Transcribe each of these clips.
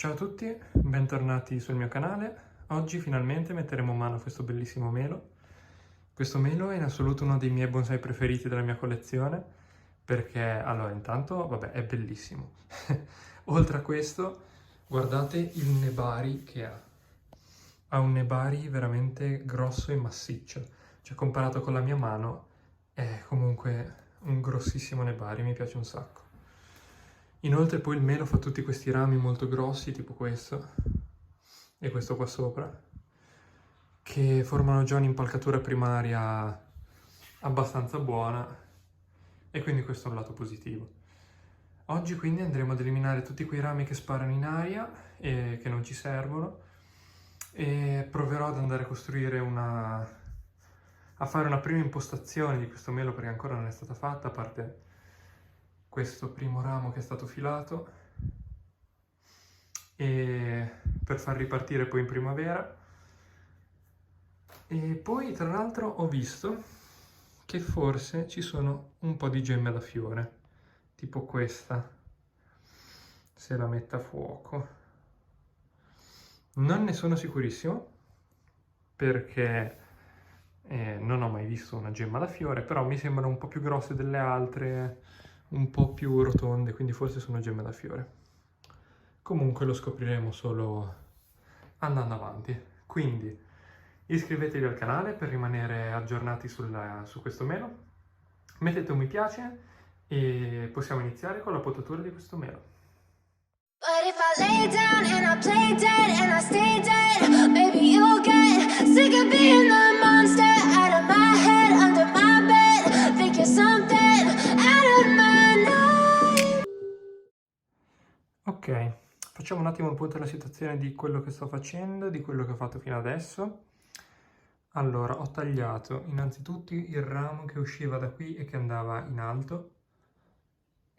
Ciao a tutti, bentornati sul mio canale. Oggi finalmente metteremo mano a questo bellissimo melo. Questo melo è in assoluto uno dei miei bonsai preferiti della mia collezione perché, allora, intanto, vabbè, è bellissimo. Oltre a questo, guardate il nebari che ha. Ha un nebari veramente grosso e massiccio. Cioè, comparato con la mia mano, è comunque un grossissimo nebari, mi piace un sacco. Inoltre poi il melo fa tutti questi rami molto grossi, tipo questo, e questo qua sopra, che formano già un'impalcatura primaria abbastanza buona, e quindi questo è un lato positivo. Oggi quindi andremo ad eliminare tutti quei rami che sparano in aria e che non ci servono, e proverò ad andare a costruire a fare una prima impostazione di questo melo perché ancora non è stata fatta, a parte questo primo ramo che è stato filato, e per far ripartire poi in primavera. E poi tra l'altro ho visto che forse ci sono un po' di gemme da fiore, tipo questa, se la metto a fuoco. Non ne sono sicurissimo perché non ho mai visto una gemma da fiore, però mi sembrano un po' più grosse delle altre, un po' più rotonde, quindi forse sono gemme da fiore. Comunque lo scopriremo solo andando avanti. Quindi iscrivetevi al canale per rimanere aggiornati su questo melo, mettete un mi piace e possiamo iniziare con la potatura di questo melo. But if I lay down and I play dead and I stay dead, maybe you'll get sick of being the monster out of my head, under my bed. Think you're something out of my life. Ok, facciamo un attimo un punto della situazione di quello che sto facendo, di quello che ho fatto fino adesso. Allora, ho tagliato innanzitutto il ramo che usciva da qui e che andava in alto,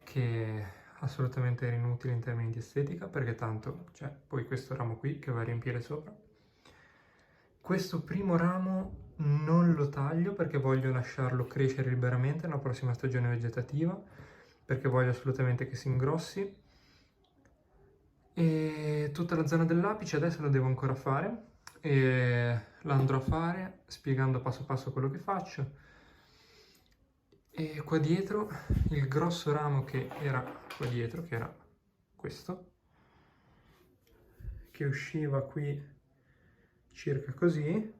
che assolutamente era inutile in termini di estetica, perché tanto c'è poi questo ramo qui che va a riempire sopra. Questo primo ramo non lo taglio perché voglio lasciarlo crescere liberamente nella prossima stagione vegetativa, perché voglio assolutamente che si ingrossi. E tutta la zona dell'apice adesso la devo ancora fare, e la andrò a fare spiegando passo passo quello che faccio. E qua dietro il grosso ramo che era qua dietro, che era questo, che usciva qui circa così,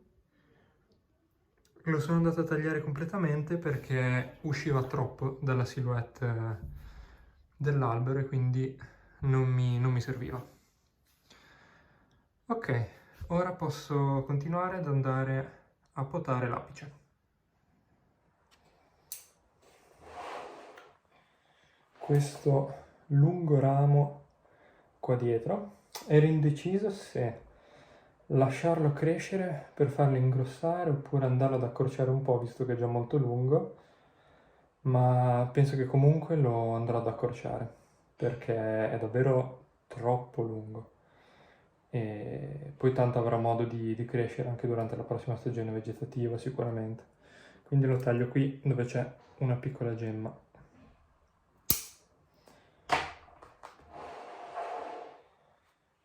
lo sono andato a tagliare completamente perché usciva troppo dalla silhouette dell'albero e quindi non mi serviva. Ok, ora posso continuare ad andare a potare l'apice. Questo lungo ramo qua dietro, ero indeciso se lasciarlo crescere per farlo ingrossare oppure andarlo ad accorciare un po', visto che è già molto lungo, ma penso che comunque lo andrò ad accorciare perché è davvero troppo lungo e poi tanto avrà modo di crescere anche durante la prossima stagione vegetativa sicuramente. Quindi lo taglio qui dove c'è una piccola gemma.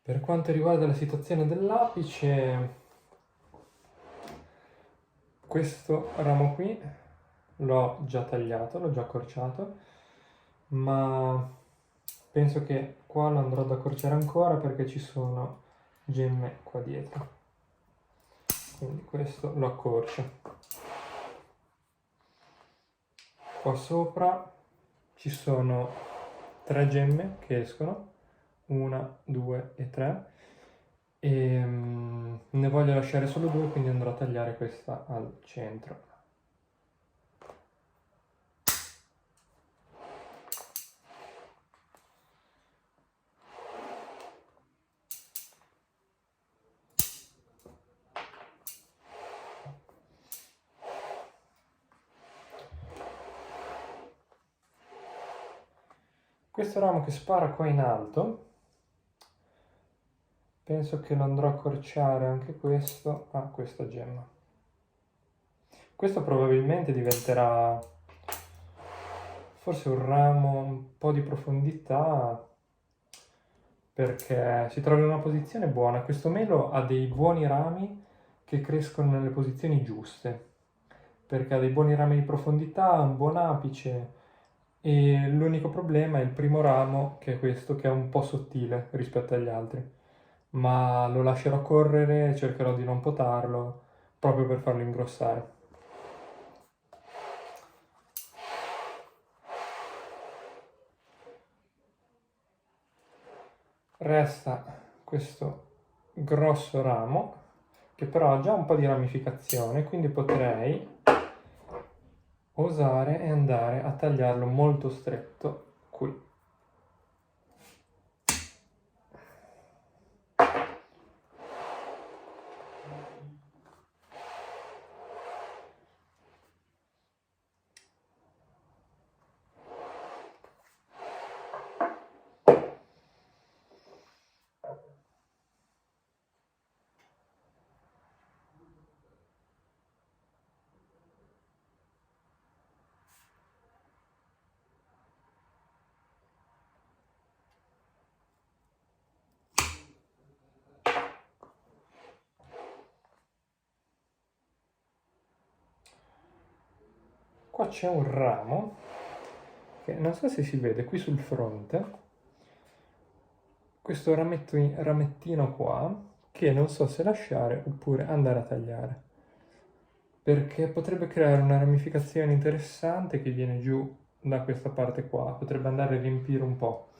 Per quanto riguarda la situazione dell'apice, questo ramo qui l'ho già tagliato, l'ho già accorciato, ma penso che qua lo andrò ad accorciare ancora perché ci sono gemme qua dietro. Quindi questo lo accorcio. Qua sopra ci sono 3 gemme che escono, 1, 2 e 3, e ne voglio lasciare solo 2, quindi andrò a tagliare questa al centro. Questo ramo che spara qua in alto, penso che lo andrò a accorciare anche questo a questa gemma. Questo probabilmente diventerà forse un ramo un po' di profondità, perché si trova in una posizione buona. Questo melo ha dei buoni rami che crescono nelle posizioni giuste, perché ha dei buoni rami di profondità, un buon apice e l'unico problema è il primo ramo, che è questo, che è un po' sottile rispetto agli altri, ma lo lascerò correre e cercherò di non potarlo proprio per farlo ingrossare. Resta questo grosso ramo che però ha già un po' di ramificazione, quindi potrei osare e andare a tagliarlo molto stretto qui. Qua c'è un ramo che non so se si vede qui sul fronte, questo ramettino qua, che non so se lasciare oppure andare a tagliare, perché potrebbe creare una ramificazione interessante che viene giù da questa parte qua, potrebbe andare a riempire un po'.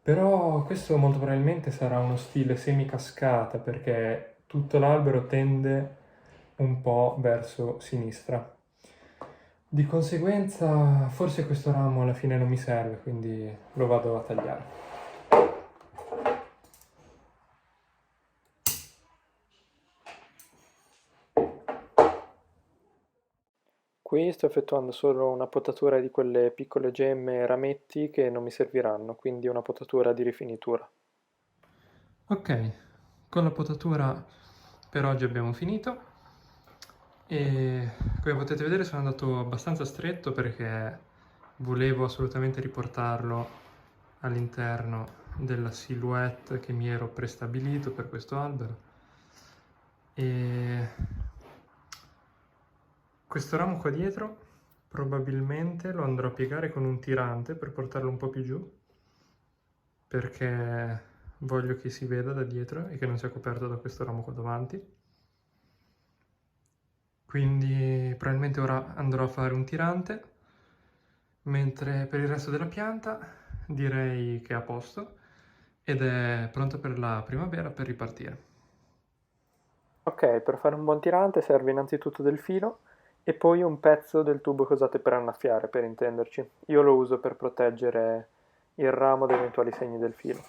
Però questo molto probabilmente sarà uno stile semi-cascata, perché tutto l'albero tende un po' verso sinistra. Di conseguenza, forse questo ramo alla fine non mi serve, quindi lo vado a tagliare. Qui sto effettuando solo una potatura di quelle piccole gemme e rametti che non mi serviranno, quindi una potatura di rifinitura. Ok, con la potatura per oggi abbiamo finito e come potete vedere sono andato abbastanza stretto perché volevo assolutamente riportarlo all'interno della silhouette che mi ero prestabilito per questo albero. E questo ramo qua dietro probabilmente lo andrò a piegare con un tirante per portarlo un po' più giù, perché voglio che si veda da dietro e che non sia coperto da questo ramo qua davanti. Quindi probabilmente ora andrò a fare un tirante, mentre per il resto della pianta direi che è a posto ed è pronta per la primavera per ripartire. Ok, per fare un buon tirante serve innanzitutto del filo e poi un pezzo del tubo che usate per annaffiare, per intenderci. Io lo uso per proteggere il ramo da eventuali segni del filo.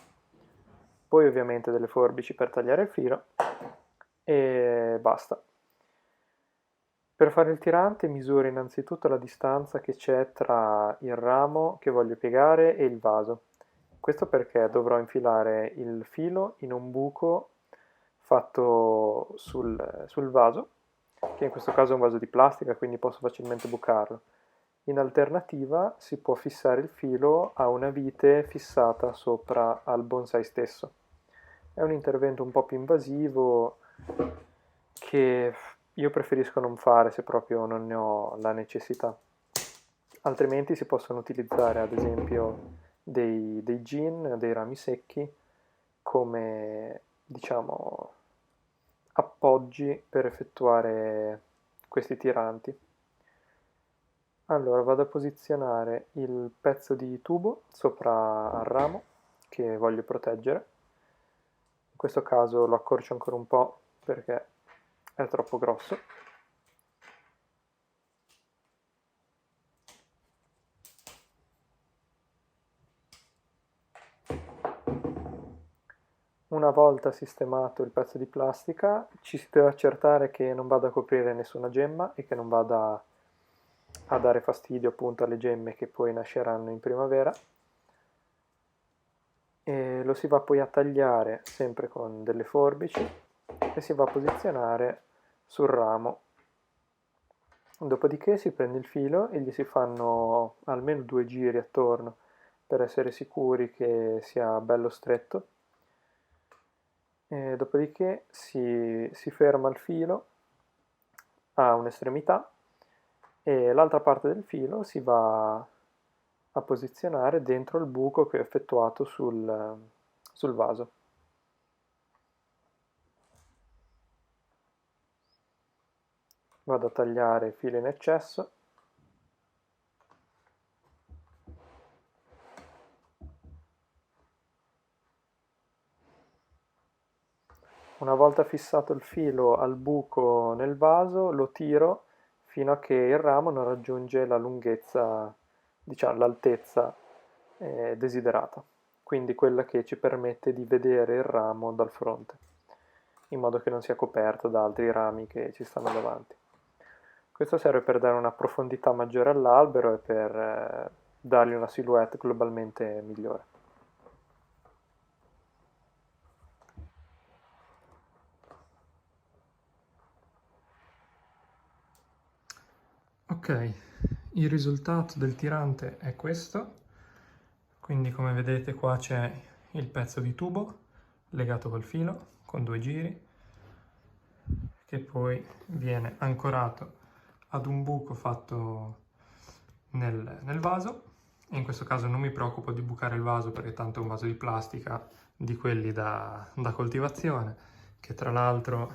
Poi ovviamente delle forbici per tagliare il filo e basta. Per fare il tirante misuro innanzitutto la distanza che c'è tra il ramo che voglio piegare e il vaso. Questo perché dovrò infilare il filo in un buco fatto sul vaso, che in questo caso è un vaso di plastica, quindi posso facilmente bucarlo. In alternativa si può fissare il filo a una vite fissata sopra al bonsai stesso. È un intervento un po' più invasivo che io preferisco non fare se proprio non ne ho la necessità. Altrimenti si possono utilizzare ad esempio dei gin, dei rami secchi, come diciamo appoggi per effettuare questi tiranti. Allora vado a posizionare il pezzo di tubo sopra al ramo che voglio proteggere. In questo caso lo accorcio ancora un po' perché è troppo grosso. Una volta sistemato il pezzo di plastica, ci si deve accertare che non vada a coprire nessuna gemma e che non vada a dare fastidio appunto alle gemme che poi nasceranno in primavera. E lo si va poi a tagliare sempre con delle forbici e si va a posizionare sul ramo. Dopodiché si prende il filo e gli si fanno almeno 2 giri attorno per essere sicuri che sia bello stretto E dopodiché si ferma il filo a un'estremità e l'altra parte del filo si va a posizionare dentro il buco che ho effettuato sul vaso. Vado a tagliare il filo in eccesso. Una volta fissato il filo al buco nel vaso, lo tiro fino a che il ramo non raggiunge la lunghezza, diciamo, l'altezza desiderata, quindi quella che ci permette di vedere il ramo dal fronte, in modo che non sia coperto da altri rami che ci stanno davanti. Questo serve per dare una profondità maggiore all'albero e per dargli una silhouette globalmente migliore. Ok, il risultato del tirante è questo, quindi come vedete qua c'è il pezzo di tubo legato col filo con 2 giri che poi viene ancorato ad un buco fatto nel vaso, e in questo caso non mi preoccupo di bucare il vaso perché tanto è un vaso di plastica di quelli da coltivazione, che tra l'altro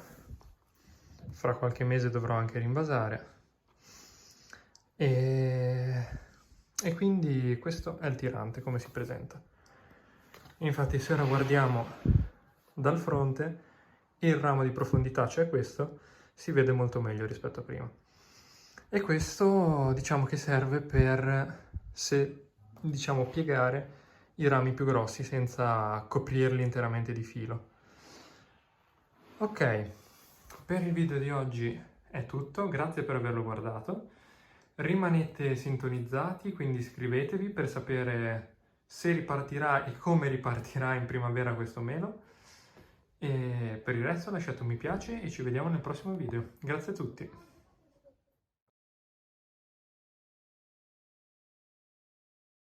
fra qualche mese dovrò anche rinvasare. E quindi questo è il tirante, come si presenta. Infatti se ora guardiamo dal fronte, il ramo di profondità, cioè questo, si vede molto meglio rispetto a prima. E questo diciamo che serve per, diciamo, piegare i rami più grossi senza coprirli interamente di filo. Ok, per il video di oggi è tutto, grazie per averlo guardato. Rimanete sintonizzati, quindi iscrivetevi per sapere se ripartirà e come ripartirà in primavera questo melo. E per il resto lasciate un mi piace e ci vediamo nel prossimo video. Grazie a tutti!